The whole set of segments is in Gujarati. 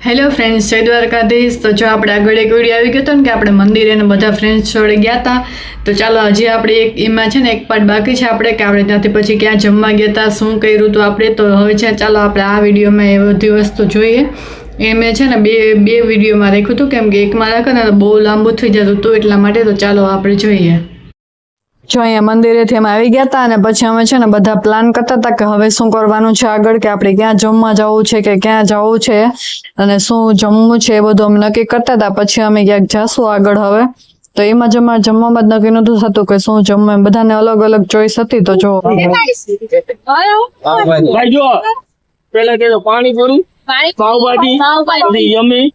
હેલો ફ્રેન્ડ્સ, જય દ્વારકાધીશ. તો જો આપણે આગળ એક વિડીયો આવી ગયો હતો ને કે આપણે મંદિરે ને બધા ફ્રેન્ડ્સ જોડે ગયા હતા. તો ચાલો હજી આપણે એમાં છે ને એક પાર્ટ બાકી છે આપણે કે આપણે ત્યાંથી પછી ક્યાં જમવા ગયા હતા, શું કર્યું હતું આપણે. તો હવે છે ચાલો આપણે આ વિડીયોમાં એ બધી વસ્તુ જોઈએ. એ મેં છે ને બે વિડીયોમાં રાખ્યું હતું કેમ કે એકમાં રાખે ને તો બહુ લાંબુ થઈ જતું હતું એટલા માટે. તો ચાલો આપણે જોઈએ. જો અહીંયા મંદિરેથી અમે આવી ગયા હતા અને પછી અમે છે ને બધા પ્લાન કરતા હતા કે હવે શું કરવાનું છે આગળ, કે આપણે ક્યાં જમવા જવું છે કે ક્યાં જવું છે અને શું જમવું છે એ બધું અમે નક્કી કરતા હતા. પછી અમે ક્યાંક જાશું આગળ હવે. તો એમાં જ અમારે જમવામાં જ નક્કી નતું થતું કે શું જમવું, એમ બધાને અલગ અલગ ચોઈસ હતી. તો જો પેલા કે પાણીપુરી, પાવભાજી, યમી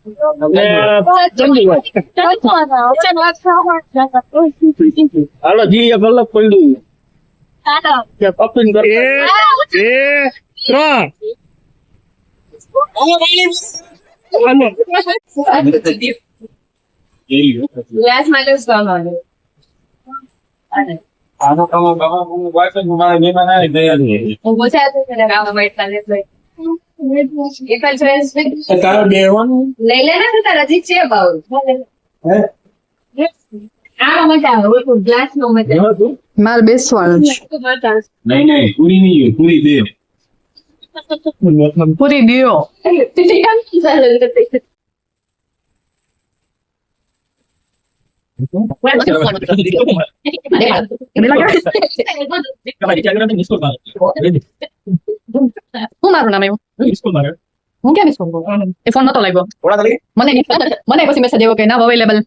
હાલો જી એક અલગ પડ્યું કપિંગ મારે બેસવાનું છે. પૂરી દિયો હું મારું નામ એવું હું ક્યાં મિસ કરું? એ ફોન નતો લાગ્યો મને પછી મેસેજ આવ્યો કે ના અવેલેબલ.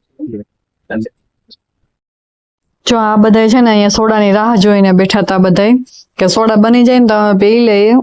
જો આ બધા છે ને અહીંયા સોડાની રાહ જોઈને બેઠા હતા બધા કે સોડા બની જાય ને તો અમે પી લઈએ.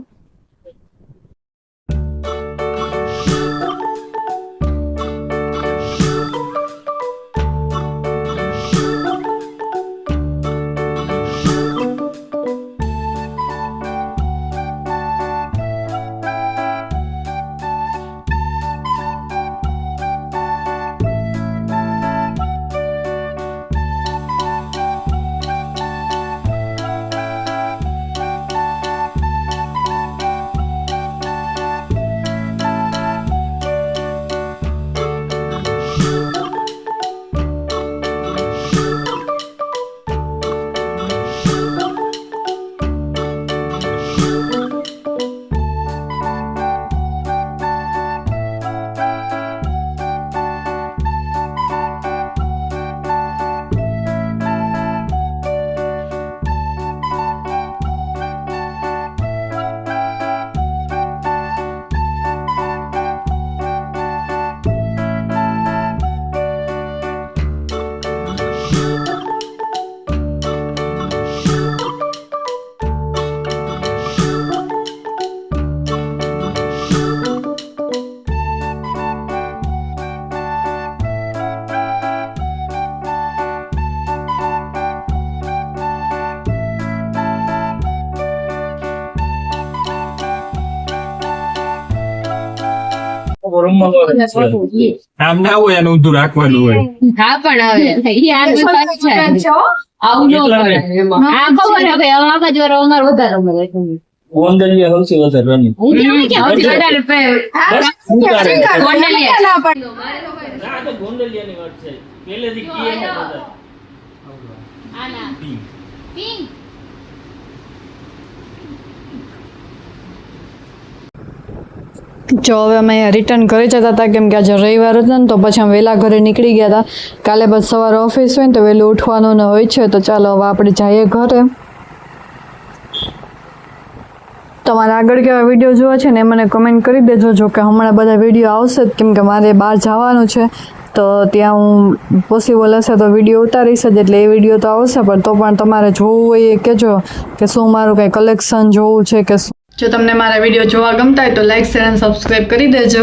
આમ ના હોય એનું ઊંધું રાખવાનું હોય. હા પણ હવે આવું ન કરે. આ ખબર હવે આવા જ વાર અમાર વધારે ગોંડલિયા સૌથી વધારે રનિંગ. ગોંડલિયાની વાત છે પહેલેથી કીએ ને બધા. જો હવે અમે અહીંયા રિટર્ન ઘરે જતા હતા કેમ કે આજે રવિવાર હતો ને તો પછી અમે વહેલા ઘરે નીકળી ગયા હતા. કાલે બસ સવારે ઓફિસ હોય ને તો વહેલું ઉઠવાનું ને હોય છે. તો ચાલો હવે આપણે જઈએ ઘરે. તમારે આગળ કેવા વિડીયો જોવા છે ને એ મને કમેન્ટ કરી દેજો. જો કે હમણાં બધા વિડીયો આવશે જ કેમ કે મારે બહાર જવાનું છે તો ત્યાં હું પોસિબલ હશે તો વિડીયો ઉતારીશ જ, એટલે એ વિડીયો તો આવશે. પણ તો પણ તમારે જોવું હોય એ કહેજો કે શું મારું કંઈ કલેક્શન જોવું છે કે શું. જો તમને મારા વિડીયો જોવા ગમતા હોય તો લાઈક, શેર અને સબસ્ક્રાઈબ કરી દેજો.